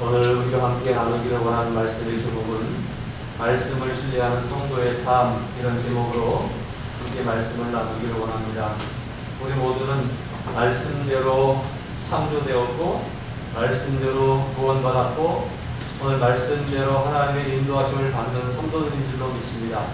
오늘 우리가 함께 나누기를 원하는 말씀의 제목은 말씀을 신뢰하는 성도의 삶, 이런 제목으로 함께 말씀을 나누기를 원합니다. 우리 모두는 말씀대로 창조되었고 말씀대로 구원받았고 오늘 말씀대로 하나님의 인도하심을 받는 성도들인 줄로 믿습니다.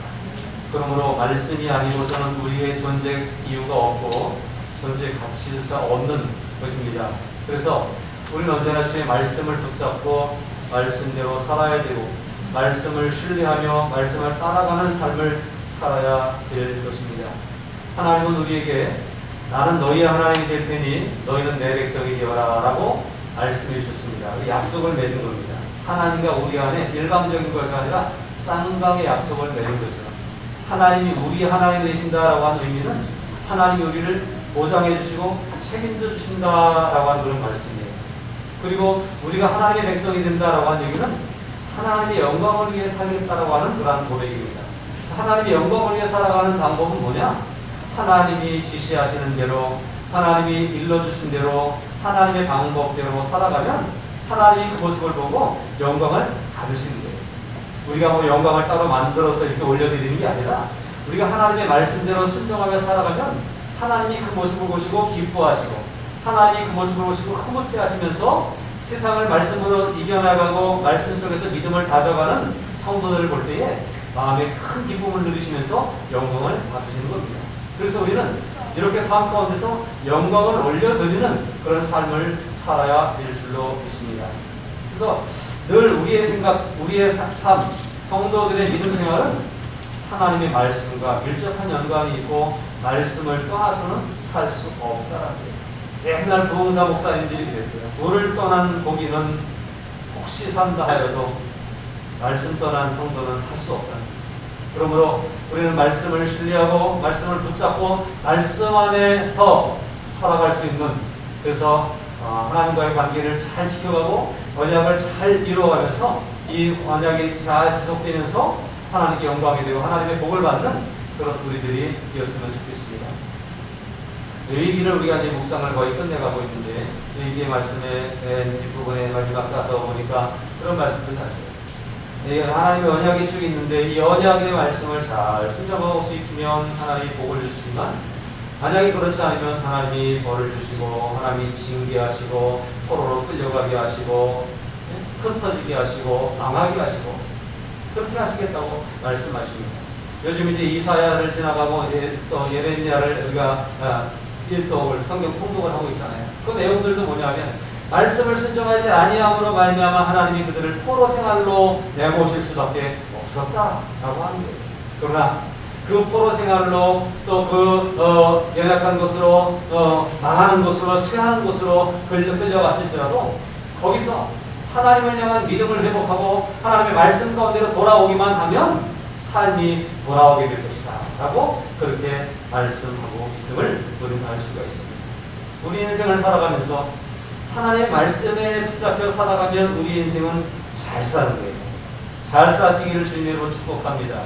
그러므로 말씀이 아니고서는 우리의 존재 이유가 없고 존재 가치가 없는 것입니다. 그래서 우리는 언제나 주의 말씀을 붙잡고 말씀대로 살아야 되고 말씀을 신뢰하며 말씀을 따라가는 삶을 살아야 될 것입니다. 하나님은 우리에게 나는 너희의 하나님이 될 테니 너희는 내 백성이 되어라 라고 말씀해 주셨습니다. 약속을 맺은 겁니다. 하나님과 우리 안에 일방적인 것이 아니라 쌍방의 약속을 맺은 거죠. 하나님이 우리 하나님 되신다라고 하는 의미는 하나님이 우리를 보장해 주시고 책임져 주신다라고 하는 그런 말씀이에요. 그리고 우리가 하나님의 백성이 된다라고 하는 얘기는 하나님의 영광을 위해 살겠다라고 하는 그러한 고백입니다. 하나님의 영광을 위해 살아가는 방법은 뭐냐? 하나님이 지시하시는 대로 하나님이 일러주신 대로 하나님의 방법대로 살아가면 하나님이 그 모습을 보고 영광을 받으시는 거예요. 우리가 뭐 영광을 따로 만들어서 이렇게 올려드리는 게 아니라 우리가 하나님의 말씀대로 순종하며 살아가면 하나님이 그 모습을 보시고 기뻐하시고 하나님이 그 모습을 보시고 흐뭇해하시면서 세상을 말씀으로 이겨나가고 말씀 속에서 믿음을 다져가는 성도들을 볼 때에 마음에 큰 기쁨을 누리시면서 영광을 받으시는 겁니다. 그래서 우리는 이렇게 삶 가운데서 영광을 올려드리는 그런 삶을 살아야 될 줄로 믿습니다. 그래서 늘 우리의 생각, 우리의 삶, 성도들의 믿음 생활은 하나님의 말씀과 밀접한 연관이 있고 말씀을 떠나서는 살 수 없다라는 거예요. 옛날 부흥사 목사님들이 그랬어요. 물을 떠난 고기는 혹시 산다 하여도 말씀 떠난 성도는 살 수 없다. 그러므로 우리는 말씀을 신뢰하고 말씀을 붙잡고 말씀 안에서 살아갈 수 있는, 그래서 하나님과의 관계를 잘 지켜가고 언약을 잘 이루어가면서 이 언약이 잘 지속되면서 하나님께 영광이 되고 하나님의 복을 받는 그런 우리들이 되었으면 좋겠습니다. 레위기를 우리가 이제 묵상을 거의 끝내가고 있는데 레위기의 말씀의 뒷부분에 마지막 가서 보니까 그런 말씀들 하셨어요. 하나님의 언약이 쭉 있는데 이 언약의 말씀을 잘 순종하고 지키면 하나님이 복을 주시지만 만약에 그렇지 않으면 하나님이 벌을 주시고 하나님이 징계하시고 포로로 끌려가게 하시고 흩어지게 하시고 망하게 하시고 그렇게 하시겠다고 말씀하십니다. 요즘 이제 이사야를 지나가고 또 예레미야를 우리가 일독을 성경 통독을 하고 있잖아요. 그 내용들도 뭐냐면 말씀을 순종하지 아니함으로 말미암아 하나님이 그들을 포로 생활로 내모실 수밖에 없었다라고 하는 거예요. 그러나 그 포로 생활로 또 그 연약한 곳으로 망하는 곳으로 쇠하는 곳으로 끌려갔을지라도 거기서 하나님을 향한 믿음을 회복하고 하나님의 말씀 가운데로 돌아오기만 하면 삶이 돌아오게 될 것이다 라고 그렇게 말씀하고 있음을 우리는 알 수가 있습니다. 우리 인생을 살아가면서 하나님의 말씀에 붙잡혀 살아가면 우리 인생은 잘 사는 거예요. 잘 사시기를 주님으로 축복합니다.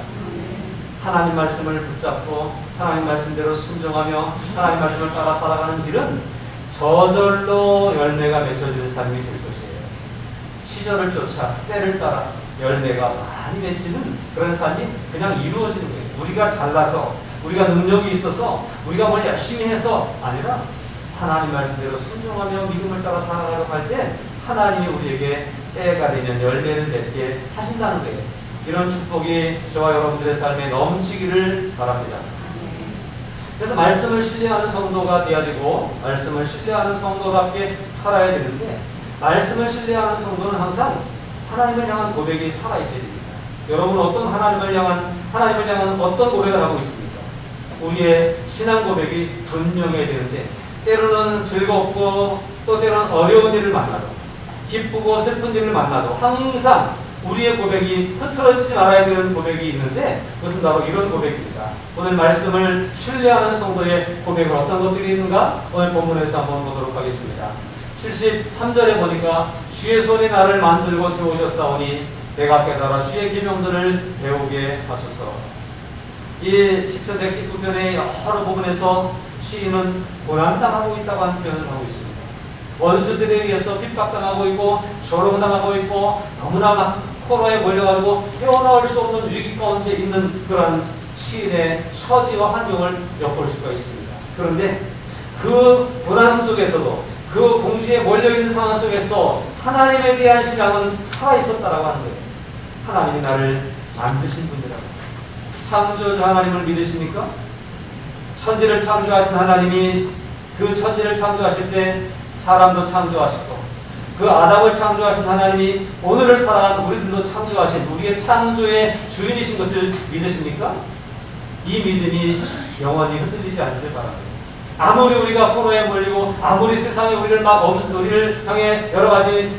하나님 말씀을 붙잡고 하나님 말씀대로 순종하며 하나님 말씀을 따라 살아가는 길은 저절로 열매가 맺어지는 삶이 될 것이에요. 시절을 쫓아 때를 따라 열매가 많이 맺히는 그런 삶이 그냥 이루어지는 거예요. 우리가 잘나서 우리가 능력이 있어서 우리가 뭘 열심히 해서 아니라 하나님 말씀대로 순종하며 믿음을 따라 살아가려고 할 때 하나님이 우리에게 때가 되면 열매를 맺게 하신다는 거예요. 이런 축복이 저와 여러분들의 삶에 넘치기를 바랍니다. 그래서 말씀을 신뢰하는 성도가 되어야 되고 말씀을 신뢰하는 성도답게 살아야 되는데 말씀을 신뢰하는 성도는 항상 하나님을 향한 고백이 살아있어야 됩니다. 여러분 어떤 하나님을 향한 어떤 고백을 하고 있습니까? 우리의 신앙 고백이 분명해야 되는데 때로는 즐겁고 또 때로는 어려운 일을 만나도 기쁘고 슬픈 일을 만나도 항상 우리의 고백이 흐트러지지 말아야 되는 고백이 있는데 그것은 바로 이런 고백입니다. 오늘 말씀을 신뢰하는 성도의 고백은 어떤 것들이 있는가? 오늘 본문에서 한번 보도록 하겠습니다. 73절에 보니까 주의 손이 나를 만들고 세우셨사오니 내가 깨달아 주의 계명들을 배우게 하소서. 이 10편 119편의 여러 부분에서 시인은 고난당하고 있다고 하는 표현을 하고 있습니다. 원수들에 의해서 핍박당하고 있고 조롱당하고 있고 너무나 막 코로나에 몰려가지고 헤어나올 수 없는 위기 가운데 있는 그런 시인의 처지와 환경을 엿볼 수가 있습니다. 그런데 그 불안 속에서도 그 궁지에 몰려있는 상황 속에서도 하나님에 대한 신앙은 살아있었다라고 하는 거예요. 하나님이 나를 만드신 분이라고. 창조자 하나님을 믿으십니까? 천지를 창조하신 하나님이 그 천지를 창조하실 때 사람도 창조하시고 그 아담을 창조하신 하나님이 오늘을 살아가는 우리들도 창조하신 우리의 창조의 주인이신 것을 믿으십니까? 이 믿음이 영원히 흔들리지 않기를 바랍니다. 아무리 우리가 코로나에 몰리고 아무리 세상이 우리를 향해 여러 가지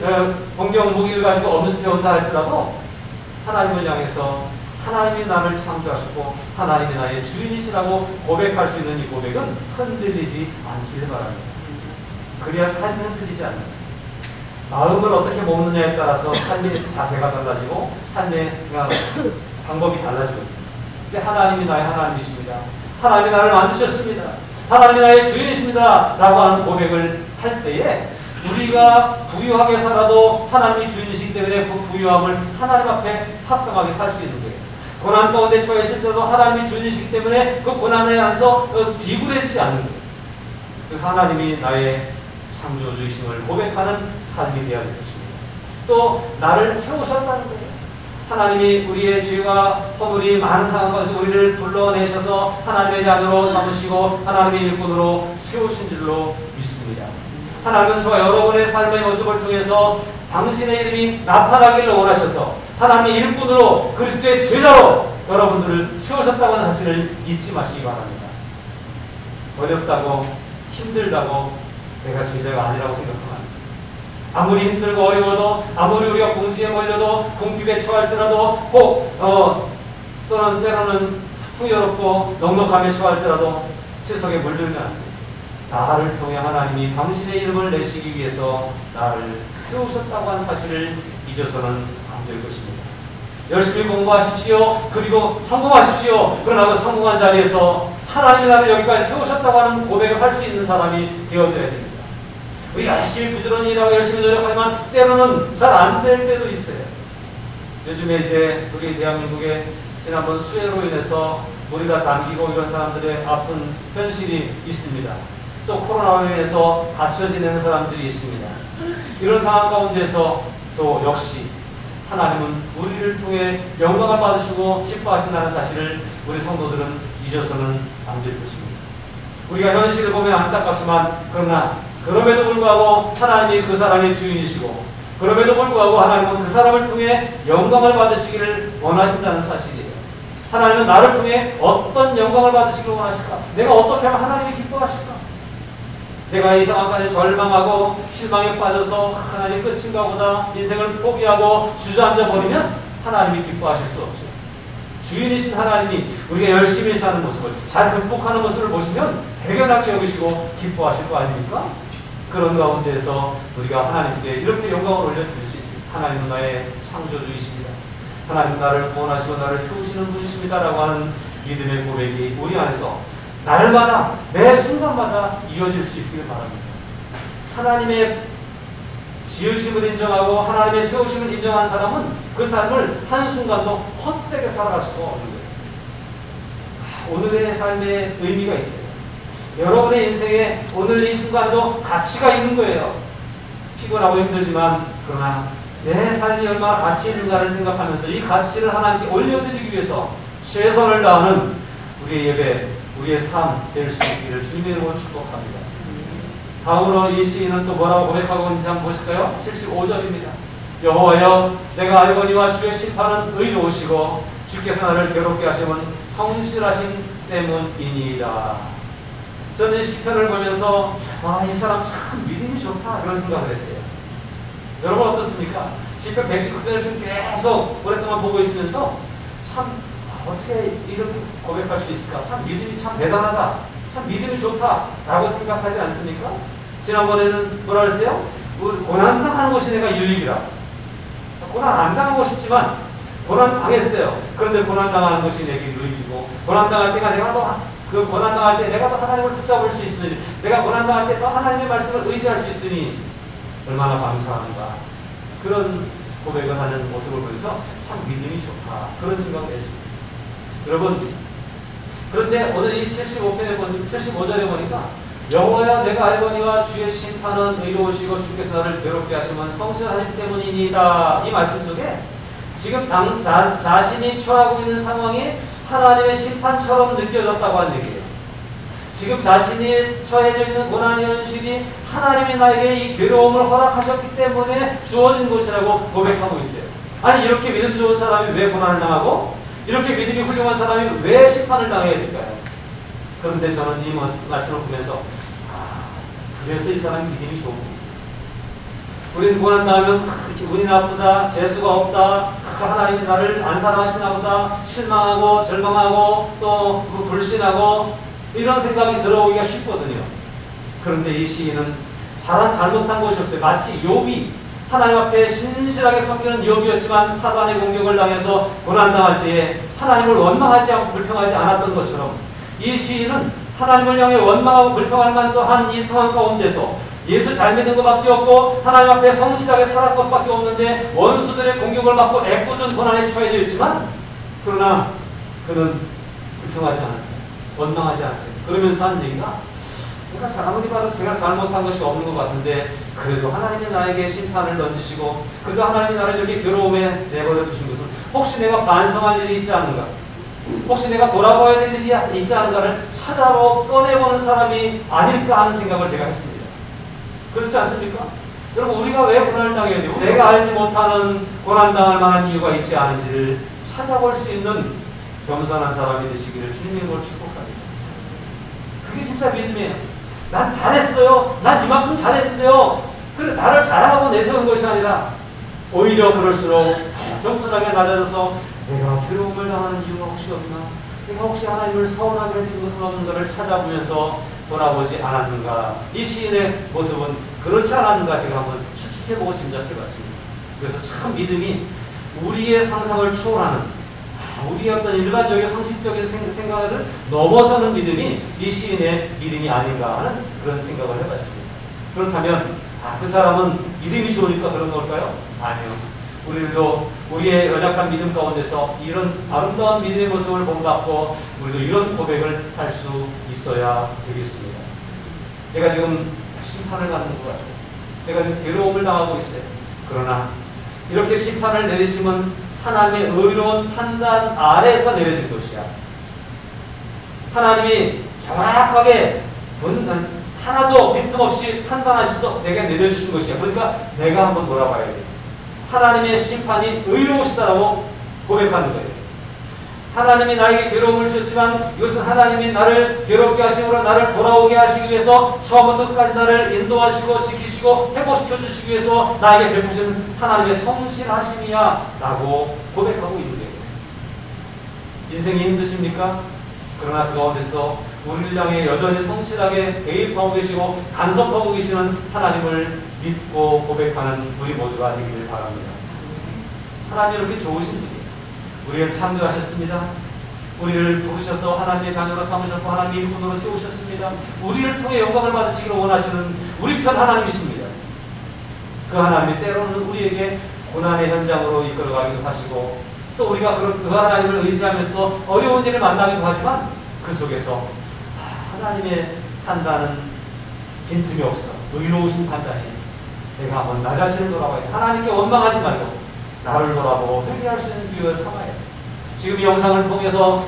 공격 무기를 가지고 엄습해 온다 할지라도 하나님을 향해서 하나님이 나를 창조하셨고 하나님이 나의 주인이시라고 고백할 수 있는 이 고백은 흔들리지 않기를 바랍니다. 그래야 삶이 흔들리지 않는다. 마음을 어떻게 먹느냐에 따라서 삶의 자세가 달라지고 삶의 방법이 달라지거든요. 근데 하나님이 나의 하나님이십니다. 하나님이 나를 만드셨습니다. 하나님이 나의 주인이십니다. 라고 하는 고백을 할 때에 우리가 부유하게 살아도 하나님이 주인이시기 때문에 그 부유함을 하나님 앞에 합당하게 살 수 있는 거예요. 고난 가운데 처해 있을 때도 하나님이 주인이시기 때문에 그 고난에 안서 비굴해지지 않는 거예요. 그 하나님이 나의 창조주이심을 고백하는 삶이 되어야 될 것입니다. 또 나를 세우셨다는 거예요. 하나님이 우리의 죄와 허물이 많은 상황 가운데 우리를 불러내셔서 하나님의 자녀로 삼으시고 하나님의 일꾼으로 세우신 줄로 믿습니다. 하나님은 저와 여러분의 삶의 모습을 통해서 당신의 이름이 나타나기를 원하셔서 하나님의 일꾼으로 그리스도의 제자로 여러분들을 세우셨다고 하는 사실을 잊지 마시기 바랍니다. 어렵다고 힘들다고 내가 제자가 아니라고 생각하면 안 됩니다. 아무리 힘들고 어려워도 아무리 우리가 공주에 몰려도 궁핍에 처할지라도 혹 또는 때로는 풍요롭고 넉넉함에 처할지라도 세속에 물들면 안 됩니다. 나를 통해 하나님이 당신의 이름을 내시기 위해서 나를 세우셨다고 하는 사실을 잊어서는 안 될 것입니다. 열심히 공부하십시오. 그리고 성공하십시오. 그러나 그 성공한 자리에서 하나님이 나를 여기까지 세우셨다고 하는 고백을 할 수 있는 사람이 되어져야 됩니다. 우리 열심히 부지런히 일하고 열심히 노력하지만 때로는 잘 안 될 때도 있어요. 요즘에 이제 우리 대한민국에 지난번 수해로 인해서 머리가 잠기고 이런 사람들의 아픈 현실이 있습니다. 또 코로나로 인해서 갇혀 지내는 사람들이 있습니다. 이런 상황 가운데서 또 역시 하나님은 우리를 통해 영광을 받으시고 기뻐하신다는 사실을 우리 성도들은 잊어서는 안 될 것입니다. 우리가 현실을 보면 안타깝지만 그러나 그럼에도 불구하고 하나님이 그 사람의 주인이시고 그럼에도 불구하고 하나님은 그 사람을 통해 영광을 받으시기를 원하신다는 사실이에요. 하나님은 나를 통해 어떤 영광을 받으시기를 원하실까? 내가 어떻게 하면 하나님이 기뻐하실까? 내가 이 상황까지 절망하고 실망에 빠져서 하나님 끝인가 보다 인생을 포기하고 주저앉아 버리면 하나님이 기뻐하실 수 없어요. 주인이신 하나님이 우리가 열심히 사는 모습을 잘 극복하는 모습을 보시면 대견하게 여기시고 기뻐하실 거 아닙니까? 그런 가운데에서 우리가 하나님께 이렇게 영광을 올려드릴 수 있습니다. 하나님은 나의 창조주이십니다. 하나님은 나를 구원하시고 나를 세우시는 분이십니다. 라고 하는 믿음의 고백이 우리 안에서 날마다 매 순간마다 이어질 수 있기를 바랍니다. 하나님의 지으심을 인정하고 하나님의 세우심을 인정한 사람은 그 삶을 한순간도 헛되게 살아갈 수가 없는 거예요. 오늘의 삶에 의미가 있어요. 여러분의 인생에 오늘 이 순간도 가치가 있는 거예요. 피곤하고 힘들지만 그러나 내 삶이 얼마나 가치 있는가를 생각하면서 이 가치를 하나님께 올려드리기 위해서 최선을 다하는 우리의 예배, 우리의 삶 될 수 있기를 주님의 이름으로 축복합니다. 다음으로 이 시인은 또 뭐라고 고백하고 있는지 한번 보실까요? 75절입니다. 여호와여 내가 알거니와 주의 심판은 의로우시고 주께서 나를 괴롭게 하심은 성실하신 때문이니이다. 저는 이 시편을 보면서 이 사람 참 믿음이 좋다 그런 생각을 했어요. 여러분 어떻습니까? 시편 119편을 좀 계속 오랫동안 보고 있으면서 참 어떻게 이렇게 고백할 수 있을까? 참 믿음이 참 대단하다. 참 믿음이 좋다. 라고 생각하지 않습니까? 지난번에는 뭐라 그랬어요? 고난당하는 것이 내가 유익이라. 고난 안 당하고 싶지만 고난 당했어요. 그런데 고난 당하는 것이 내게 유익이고 고난 당할 때가 내가 더 그 고난당할 때 내가 더 하나님을 붙잡을 수 있으니, 내가 고난당할 때 더 하나님의 말씀을 의지할 수 있으니 얼마나 감사한가. 그런 고백을 하는 모습을 보면서 참 믿음이 좋다, 그런 생각을 했습니다. 여러분, 그런데 오늘 이 75절에 보니까 여호와여 내가 알거니와 주의 심판은 의로우시고 주께서 나를 괴롭게 하시면 성실하심 때문이니이다. 이 말씀 속에 지금 자신이 처하고 있는 상황이 하나님의 심판처럼 느껴졌다고 하는 얘기예요. 지금 자신이 처해져 있는 고난의 현실이 하나님이 나에게 이 괴로움을 허락하셨기 때문에 주어진 것이라고 고백하고 있어요. 아니, 이렇게 믿음 좋은 사람이 왜 고난을 당하고, 이렇게 믿음이 훌륭한 사람이 왜 심판을 당해야 될까요? 그런데 저는 이 말씀을 보면서 그래서 이 사람이 믿음이 좋은 겁니다. 우리는 고난당하면 운이 나쁘다, 재수가 없다, 하나님이 나를 안 사랑하시나 보다, 실망하고 절망하고 또 불신하고 이런 생각이 들어오기가 쉽거든요. 그런데 이 시인은 잘못한 것이 없어요. 마치 욥이 하나님 앞에 신실하게 섬기는 욥이었지만 사단의 공격을 당해서 고난당할 때에 하나님을 원망하지 않고 불평하지 않았던 것처럼 이 시인은 하나님을 향해 원망하고 불평할 만도 한 이 상황 가운데서 예수 잘 믿는 것밖에 없고 하나님 앞에 성실하게 살았 것밖에 없는데 원수들의 공격을 받고 애꿎은 고난에 처해져 있지만, 그러나 그는 불평하지 않았어요. 원망하지 않았어요. 그러면서 한 얘기가, 아무리 봐도 제가 잘못한 것이 없는 것 같은데 그래도 하나님이 나에게 심판을 던지시고 그래도 하나님이 나를 여기 괴로움에 내버려 두신 것은 혹시 내가 반성할 일이 있지 않은가, 혹시 내가 돌아봐야 될 일이 있지 않은가를 찾아보고 꺼내보는 사람이 아닐까 하는 생각을 제가 했습니다. 그렇지 않습니까? 여러분, 우리가 왜 고난을 당해야 되고 내가 알지 못하는 고난당할 만한 이유가 있지 않은지를 찾아볼 수 있는 겸손한 사람이 되시기를 주님으로 축복합니다. 그게 진짜 믿음이에요. 난 잘했어요. 난 이만큼 잘했는데요. 그래, 나를 자랑하고 내세운 것이 아니라 오히려 그럴수록 겸손하게 낮아져서 내가 괴로움을 당하는 이유가 혹시 없나? 내가 혹시 하나님을 서운하게 해준 것은 없는가를 찾아보면서 돌아보지 않았는가? 이 시인의 모습은 그렇지 않았는가 제가 한번 추측해보고 짐작해봤습니다. 그래서 참 믿음이 우리의 상상을 초월하는, 우리의 어떤 일반적인 상식적인 생각을 넘어서는 믿음이 이 시인의 믿음이 아닌가 하는 그런 생각을 해봤습니다. 그렇다면 그 사람은 믿음이 좋으니까 그런 걸까요? 아니요. 우리도 우리의 연약한 믿음 가운데서 이런 아름다운 믿음의 모습을 본받고 우리도 이런 고백을 할 수 있어야 되겠습니다. 내가 지금 심판을 받는 것 같아요. 내가 지금 괴로움을 당하고 있어요. 그러나 이렇게 심판을 내리심은 하나님의 의로운 판단 아래에서 내려진 것이야. 하나님이 정확하게 하나도 빈틈없이 판단하셔서 내게 내려주신 것이야. 그러니까 내가 한번 돌아봐야 돼. 하나님의 심판이 의로우시다라고 고백하는 거예요. 하나님이 나에게 괴로움을 주셨지만 이것은 하나님이 나를 괴롭게 하심으로 나를 돌아오게 하시기 위해서 처음부터 끝까지 나를 인도하시고 지키시고 회복시켜 주시기 위해서 나에게 베푸신 하나님의 성실하심이야 라고 고백하고 있는 거예요. 인생이 힘드십니까? 그러나 그 가운데서 우리를 향해 여전히 성실하게 개입하고 계시고 간섭하고 계시는 하나님을 믿고 고백하는 우리 모두가 되기를 바랍니다. 하나님 이렇게 좋으신 분이에요. 우리를 창조하셨습니다. 우리를 부르셔서 하나님의 자녀로 삼으셨고 하나님의 일꾼으로 세우셨습니다. 우리를 통해 영광을 받으시기를 원하시는 우리 편 하나님이십니다. 그 하나님이 때로는 우리에게 고난의 현장으로 이끌어가기도 하시고 또 우리가 그 하나님을 의지하면서 어려운 일을 만나기도 하지만 그 속에서 하나님의 판단은 빈틈이 없어. 의로우신 판단이에요. 내가 한번 나 자신을 돌아봐야 돼. 하나님께 원망하지 말고 나를 돌아보고 회개할 수 있는 기회를 삼아야 돼. 지금 이 영상을 통해서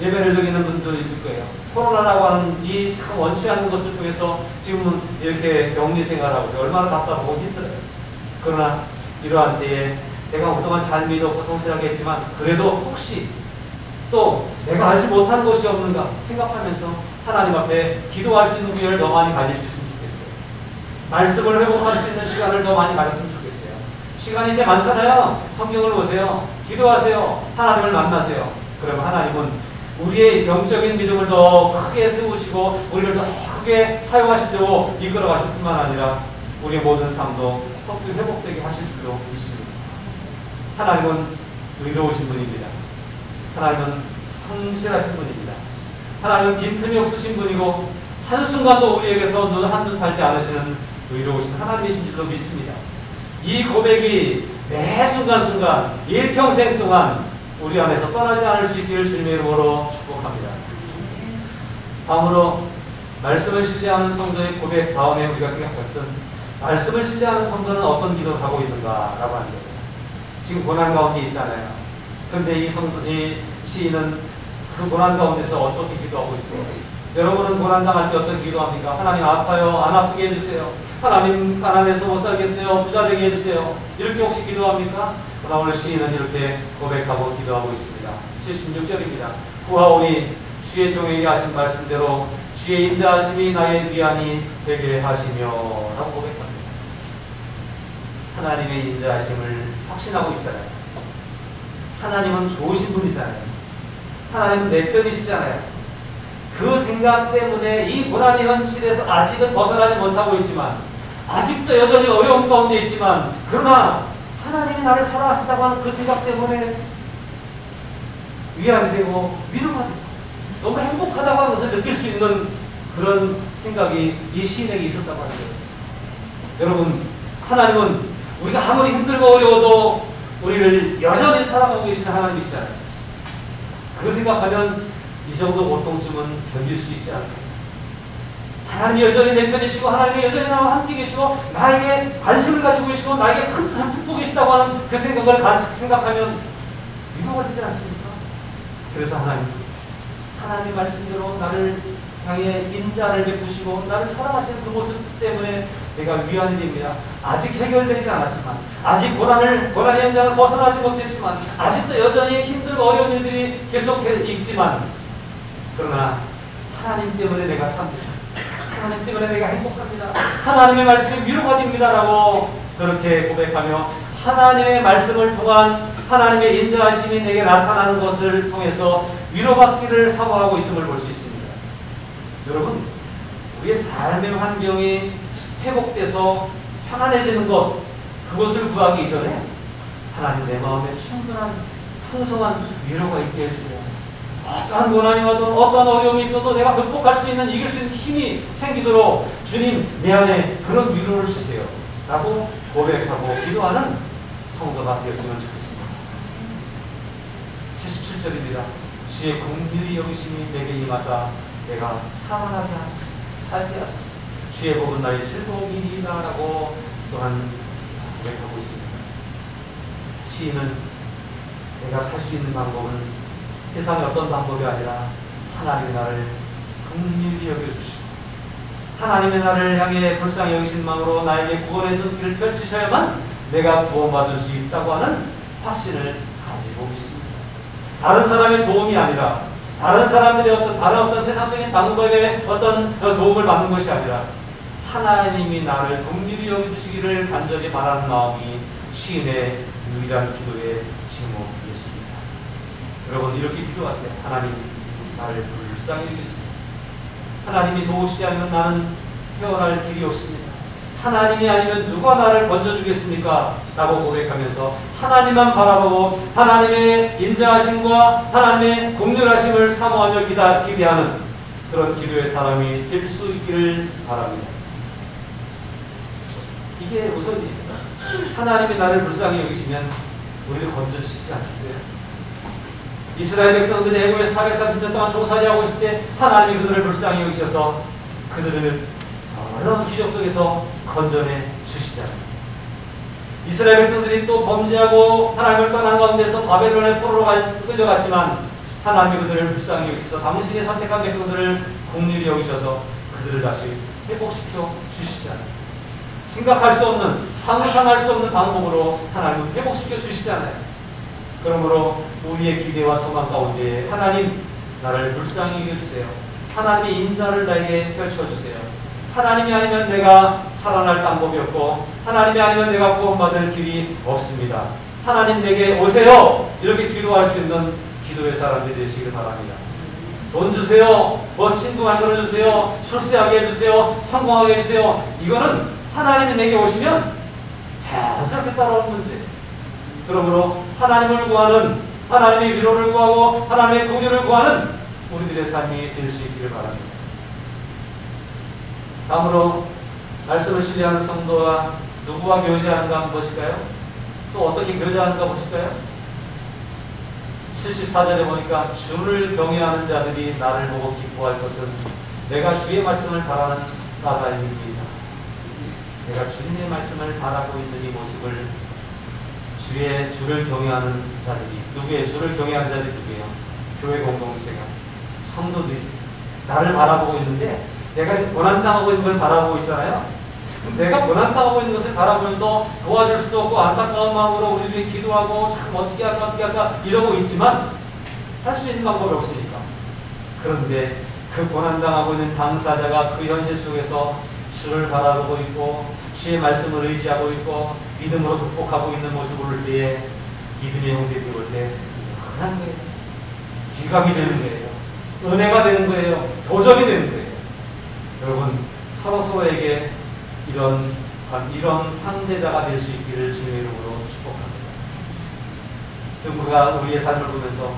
예배를 드리는 분도 있을 거예요. 코로나라고 하는 이 참 원치 않는 것을 통해서 지금은 이렇게 격리 생활하고 얼마나 답답하고 힘들어요. 그러나 이러한 때에 내가 그동안 잘 믿었고 성실하게 했지만 그래도 혹시 또 내가 알지 못한 것이 없는가 생각하면서 하나님 앞에 기도할 수 있는 기회를 더 많이 가질 수 있으면 좋겠어요. 말씀을 회복할 수 있는 시간을 더 많이 가졌으면 좋겠어요. 시간이 이제 많잖아요. 성경을 보세요. 기도하세요. 하나님을 만나세요. 그러면 하나님은 우리의 영적인 믿음을 더 크게 세우시고 우리를 더 크게 사용하시려고 이끌어 가실 뿐만 아니라 우리의 모든 삶도 속히 회복되게 하실 줄로 믿습니다. 하나님은 의로우신 분입니다. 하나님은 성실하신 분입니다. 하나님은 빈틈이 없으신 분이고 한순간도 우리에게서 눈 한눈 팔지 않으시는 의로우신 하나님이신 줄로 믿습니다. 이 고백이 매 순간순간 일평생 동안 우리 안에서 떠나지 않을 수 있기를 주님의 이름으로 축복합니다. 다음으로 말씀을 신뢰하는 성도의 고백 다음에 우리가 생각할 것은 말씀을 신뢰하는 성도는 어떤 기도를 하고 있는가라고 하는 거예요. 지금 고난 가운데 있잖아요. 그런데 이 시인은 그 고난 가운데서 어떻게 기도하고 있어요? 여러분은 고난 당할 때 어떻게 기도합니까? 하나님 아파요. 안 아프게 해주세요. 하나님 가난해서 못 살겠어요. 부자 되게 해주세요. 이렇게 혹시 기도합니까? 그러나 오늘 시인은 이렇게 고백하고 기도하고 있습니다. 76절입니다. 구하오니 주의 종에게 하신 말씀대로 주의 인자하심이 나의 위안이 되게 하시며 라고 고백합니다. 하나님의 인자하심을 확신하고 있잖아요. 하나님은 좋으신 분이잖아요. 하나님은 내 편이시잖아요. 그 생각 때문에 이 고난의 현실에서 아직은 벗어나지 못하고 있지만, 아직도 여전히 어려움 가운데 있지만, 그러나 하나님이 나를 사랑하신다고 하는 그 생각 때문에 위안이 되고 위로가 되고 너무 행복하다고 하는 것을 느낄 수 있는 그런 생각이 이 시인에게 있었다고 하는 거예요. 여러분, 하나님은 우리가 아무리 힘들고 어려워도 우리를 여전히 사랑하고 계시는 하나님이시잖아요. 그 생각하면 이 정도 고통쯤은 견딜 수 있지 않을까. 하나님이 여전히 내 편이시고 하나님이 여전히 나와 함께 계시고 나에게 관심을 가지고 계시고 나에게 큰 뜻을 품고 계시다고 하는 그 생각을 생각하면 위로가 되지 않습니까? 그래서 하나님 말씀대로 나를 향해 인자를 베푸시고 나를 사랑하시는 그 모습 때문에 내가 위안이 됩니다. 아직 해결되지 않았지만, 아직 고난의 현장을 벗어나지 못했지만, 아직도 여전히 힘들고 어려운 일들이 계속 있지만, 그러나 하나님 때문에 내가 삽니다. 하나님 때문에 내가 행복합니다. 하나님의 말씀이 위로가 됩니다라고 그렇게 고백하며 하나님의 말씀을 통한 하나님의 인자하심이 내게 나타나는 것을 통해서 위로받기를 사모하고 있음을 볼 수 있습니다. 여러분, 우리의 삶의 환경이 회복돼서 편안해지는 것, 그것을 구하기 이전에 하나님 내 마음에 충분한 풍성한 위로가 있게 해주세요. 어떠한 고난이 와도 어떠한 어려움이 있어도 내가 극복할 수 있는, 이길 수 있는 힘이 생기도록 주님 내 안에 그런 위로를 주세요 라고 고백하고 기도하는 성도가 되었으면 좋겠습니다. 77절입니다. 주의 긍휼히 여기심이 내게 임하사 내가 살아나게 하소서, 살게 하소서. 주의 복은 나의 실복이니이다 라고 또한 고백하고 있습니다. 시인은 내가 살 수 있는 방법은 세상의 어떤 방법이 아니라 하나님의 나를 긍휼히 여겨주시고 하나님의 나를 향해 불쌍히 여기신 마음으로 나에게 구원의 손길을 펼치셔야만 내가 구원받을 수 있다고 하는 확신을 가지고 있습니다. 다른 사람의 도움이 아니라, 다른 사람들의 다른 어떤 세상적인 방법의 어떤 도움을 받는 것이 아니라 하나님이 나를 긍휼히 여겨주시기를 간절히 바라는 마음이 시인의 유일한 기도의 제목이었습니다. 여러분, 이렇게 기도하세요. 하나님, 나를 불쌍히 여겨주세요. 하나님이 도우시지 않으면 나는 헤어날 길이 없습니다. 하나님이 아니면 누가 나를 건져주겠습니까? 라고 고백하면서 하나님만 바라보고 하나님의 인자하심과 하나님의 긍휼하심을 사모하며 기대하는 그런 기도의 사람이 될 수 있기를 바랍니다. 이게 우선입니다. 하나님이 나를 불쌍히 여기시면 우리를 건져주시지 않겠어요? 이스라엘 백성들이 애굽에서 430년 동안 종살이하고 있을 때 하나님이 그들을 불쌍히 여기셔서 그들을 놀라운 기적 속에서 건져내 주시잖아요. 이스라엘 백성들이 또 범죄하고 하나님을 떠난 가운데서 바벨론의 포로로 끌려갔지만 하나님이 그들을 불쌍히 여기셔서 당신이 선택한 백성들을 긍휼히 여기셔서 그들을 다시 회복시켜 주시잖아요. 생각할 수 없는, 상상할 수 없는 방법으로 하나님은 회복시켜 주시잖아요. 그러므로 우리의 기대와 소망 가운데 하나님, 나를 불쌍히 여겨주세요. 하나님의 인자를 나에게 펼쳐주세요. 하나님이 아니면 내가 살아날 방법이 없고 하나님이 아니면 내가 구원받을 길이 없습니다. 하나님 내게 오세요. 이렇게 기도할 수 있는 기도의 사람들이 되시길 바랍니다. 돈 주세요. 친구 만들어주세요. 출세하게 해주세요. 성공하게 해주세요. 이거는 하나님이 내게 오시면 자연스럽게 따라오는 문제예요. 그러므로 하나님을 구하는, 하나님의 위로를 구하고 하나님의 긍휼을 구하는 우리들의 삶이 될 수 있기를 바랍니다. 다음으로 말씀을 신뢰하는 성도가 누구와 교제하는가 한번 보실까요? 또 어떻게 교제하는가 보실까요? 74절에 보니까 주를 경외하는 자들이 나를 보고 기뻐할 것은 내가 주의 말씀을 바라는 나라입니다. 내가 주님의 말씀을 바라고 있는 이 모습을 주를 경외하는 자들이, 누구의 주를 경외하는 자들이 누구예요? 교회 공동체가, 성도들이 나를 바라보고 있는데 내가 고난당하고 있는 걸 바라보고 있잖아요. 내가 고난당하고 있는 것을 바라보면서 도와줄 수도 없고 안타까운 마음으로 우리들이 기도하고 참 어떻게 할까 이러고 있지만 할 수 있는 방법이 없으니까. 그런데 그 고난당하고 있는 당사자가 그 현실 속에서 주를 바라보고 있고 주의 말씀을 의지하고 있고 믿음으로 극복하고 있는 모습을 볼 때에 믿음의 형제들이 볼 때 흔한 거예요. 귀감이 되는 거예요. 은혜가 되는 거예요. 도전이 되는 거예요. 여러분 서로에게 이런 상대자가 될 수 있기를 주님의 이름으로 축복합니다. 누구가 우리의 삶을 보면서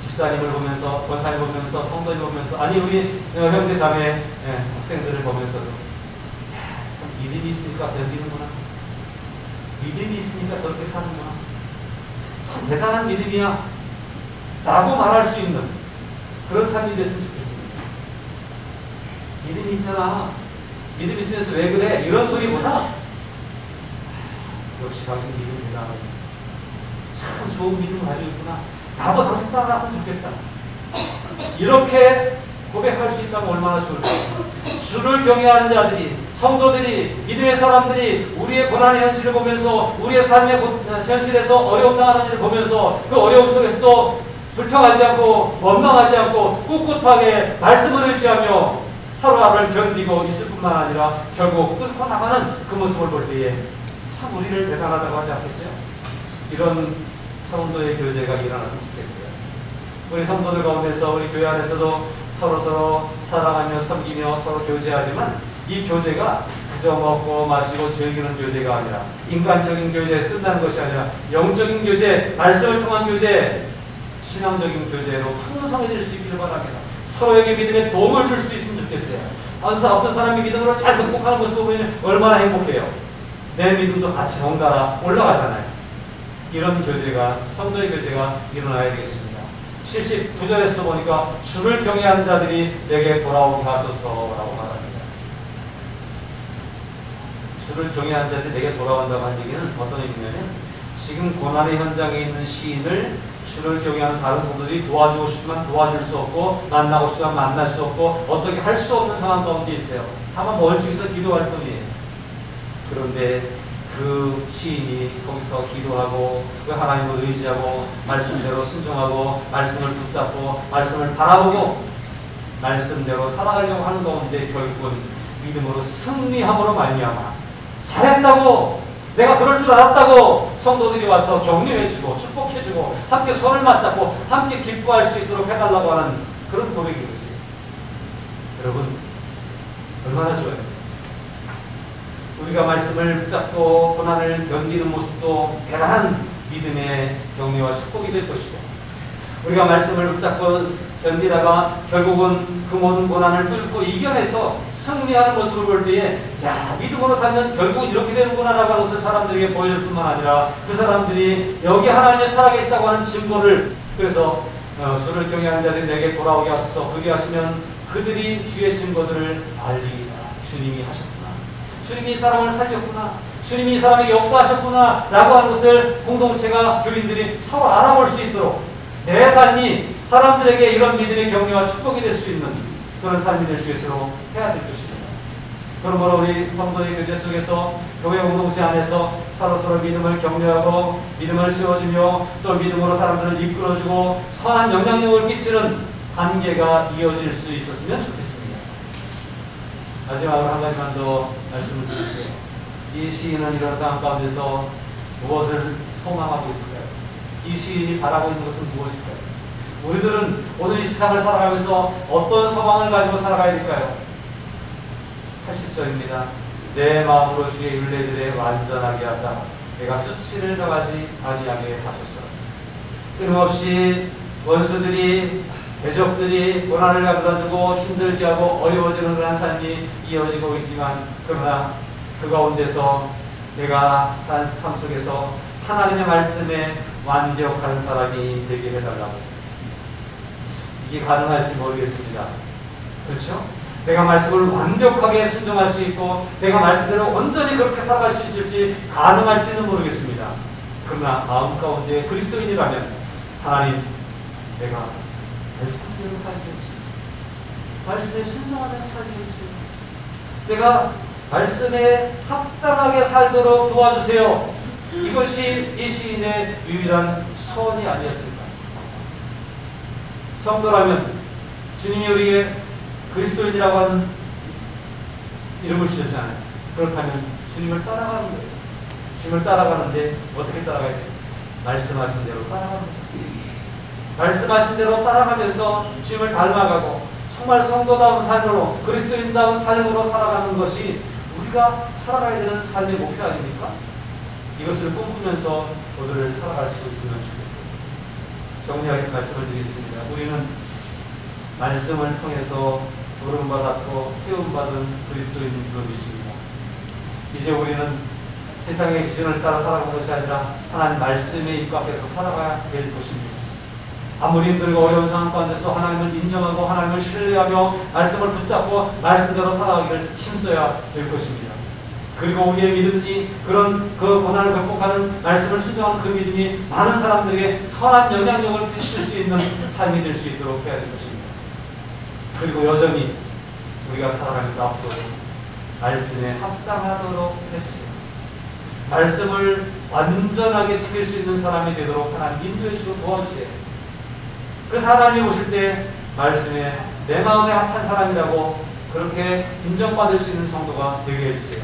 집사님을 보면서 권사님을 보면서 성도님을 보면서 아니 우리 형제 자매 학생들을 보면서도 참 믿음이 있으니까 견디는구나. 믿음이 있으니까 저렇게 사는구나. 참 대단한 믿음이야 라고 말할 수 있는 그런 삶이 됐으면 좋겠습니다. 믿음이 있잖아. 믿음 있으면서 왜 그래? 이런 소리보다 역시 당신 믿음이다. 참 좋은 믿음을 가지고 있구나. 나도 당신 따라갔으면 좋겠다. 이렇게 고백할 수 있다면 얼마나 좋을까. 주를 경외하는 자들이, 성도들이, 믿음의 사람들이 우리의 고난의 현실을 보면서 우리의 삶의 현실에서 어려움 당하는 일을 보면서 그 어려움 속에서도 불평하지 않고 원망하지 않고 꿋꿋하게 말씀을 의지하며 하루하루를 견디고 있을 뿐만 아니라 결국 뚫고 나가는 그 모습을 볼 때에 참 우리를 대단하다고 하지 않겠어요? 이런 성도의 교제가 일어났으면 좋겠어요. 우리 성도들 가운데서 우리 교회 안에서도 서로 사랑하며 섬기며 서로 교제하지만 이 교제가 그저 먹고 마시고 즐기는 교제가 아니라 인간적인 교제에서 끝나는 것이 아니라 영적인 교제, 말씀을 통한 교제, 신앙적인 교제로 풍성해질 수 있기를 바랍니다. 서로에게 믿음에 도움을 줄 수 있으면 좋겠어요. 어떤 사람이 믿음으로 잘 극복하는 모습을 보면 얼마나 행복해요. 내 믿음도 같이 덩달아 올라가잖아요. 이런 교제가, 성도의 교제가 일어나야 되겠습니다. 79절에서도 보니까 주를 경외하는 자들이 내게 돌아오게 하소서라고 말합니다. 주를 경외하는 자들이 내게 돌아온다고 한 얘기는 어떤 얘기냐면 지금 고난의 현장에 있는 시인을 주를 경외하는 다른 성도들이 도와주고 싶지만 도와줄 수 없고 만나고 싶지만 만날 수 없고 어떻게 할 수 없는 상황 가운데 있어요. 다만 멀찍이서 기도할 뿐이에요. 그런데 그 시인이 거기서 기도하고 그 하나님을 의지하고 말씀대로 순종하고 말씀을 붙잡고 말씀을 바라보고 말씀대로 살아가려고 하는 가운데 결국은 믿음으로 승리함으로 말미암아 잘했다고 내가 그럴 줄 알았다고 성도들이 와서 격려해주고 축복해주고 함께 손을 맞잡고 함께 기뻐할 수 있도록 해달라고 하는 그런 고백이 되지. 여러분 얼마나 좋아요. 우리가 말씀을 붙잡고 고난을 견디는 모습도 대단한 믿음의 격려와 축복이 될 것이고 우리가 말씀을 붙잡고 견디다가 결국은 그 모든 고난을 뚫고 이겨내서 승리하는 모습을 볼 때에 야 믿음으로 살면 결국 이렇게 되는구나 라는 것을 사람들에게 보여줄 뿐만 아니라 그 사람들이 여기 하나님이 살아계시다고 하는 증거를 그래서 주를 경외하는 자들이 내게 돌아오게 하소서 그렇게 하시면 그들이 주의 증거들을 알리리라. 주님이 하셨구나. 주님이 이 사람을 살렸구나. 주님이 이 사람에게 역사하셨구나 라고 하는 것을 공동체가 교인들이 서로 알아볼 수 있도록 내 삶이 사람들에게 이런 믿음의 격려와 축복이 될 수 있는 그런 삶이 될 수 있도록 해야 될 것입니다. 그러므로 우리 성도의 교제 속에서 교회 공동체 안에서 서로 믿음을 격려하고 믿음을 세워주며 또 믿음으로 사람들을 이끌어주고 선한 영향력을 끼치는 관계가 이어질 수 있었으면 좋겠습니다. 마지막으로 한 가지만 더 말씀을 드릴게요. 이 시인은 이런 상황 가운데서 무엇을 소망하고 있을까요? 이 시인이 바라고 있는 것은 무엇일까요? 우리들은 오늘 이 세상을 살아가면서 어떤 소망을 가지고 살아가야 될까요? 80절입니다. 내 마음으로 주의 율례들에 완전하게 하사 내가 수치를 더하지 아니하게 하소서. 끊임없이 원수들이 대적들이 고난을 가져다주고 힘들게 하고 어려워지는 그런 삶이 이어지고 있지만, 그러나 그 가운데서 내가 산 삶 속에서 하나님의 말씀에 완벽한 사람이 되게 해달라고. 이게 가능할지 모르겠습니다. 그렇죠? 내가 말씀을 완벽하게 순종할 수 있고 내가 말씀대로 온전히 그렇게 살아갈 수 있을지 가능할지는 모르겠습니다. 그러나 마음 가운데 그리스도인이라면 하나님, 내가 말씀대로 살게 해주세요. 말씀에 순종하며 살게 해주세요. 내가 말씀에 합당하게 살도록 도와주세요. 이것이 이 시인의 유일한 소원이 아니었을까. 성도라면 주님이 우리에게 그리스도인이라고 하는 이름을 주셨잖아요. 그렇다면 주님을 따라가는 거예요. 주님을 따라가는데 어떻게 따라가야 돼요? 말씀하신 대로 따라가는 거죠. 말씀하신 대로 따라가면서 주님을 닮아가고 정말 성도다운 삶으로, 그리스도인다운 삶으로 살아가는 것이 우리가 살아가야 되는 삶의 목표 아닙니까? 이것을 꿈꾸면서 모두를 살아갈 수 있으면 좋겠습니다. 정리하게 말씀을 드리겠습니다. 우리는 말씀을 통해서 부름받았고 세움받은 그리스도인인 줄 믿습니다. 이제 우리는 세상의 기준을 따라 살아가는 것이 아니라 하나님 말씀에 입각해서 살아가야 될 것입니다. 아무리 힘들고 어려운 상황 가운데서 하나님을 인정하고 하나님을 신뢰하며 말씀을 붙잡고 말씀대로 살아가기를 힘써야 될 것입니다. 그리고 우리의 믿음이 그 고난을 극복하는 말씀을 순종하는 그 믿음이 많은 사람들에게 선한 영향력을 끼칠 수 있는 삶이 될 수 있도록 해야 될 것입니다. 그리고 여전히 우리가 살아가면서 앞으로 말씀에 합당하도록 해주세요. 말씀을 완전하게 지킬 수 있는 사람이 되도록 하나님 인도해 주시고 도와주세요. 그래서 하나님이 오실 때 말씀에 내 마음에 합한 사람이라고 그렇게 인정받을 수 있는 성도가 되게 해주세요.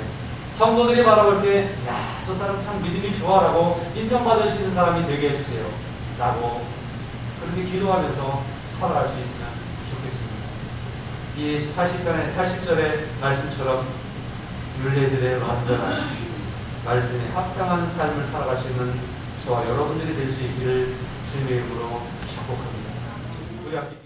성도들이 바라볼 때 야, 저 사람 참 믿음이 좋아라고 인정받을 수 있는 사람이 되게 해주세요 라고 그렇게 기도하면서 살아갈 수 있으면 좋겠습니다. 이 80절의 말씀처럼 율례들의 완전한 말씀에 합당한 삶을 살아갈 수 있는 저와 여러분들이 될 수 있기를 주님의 이름으로 축복합니다. 우리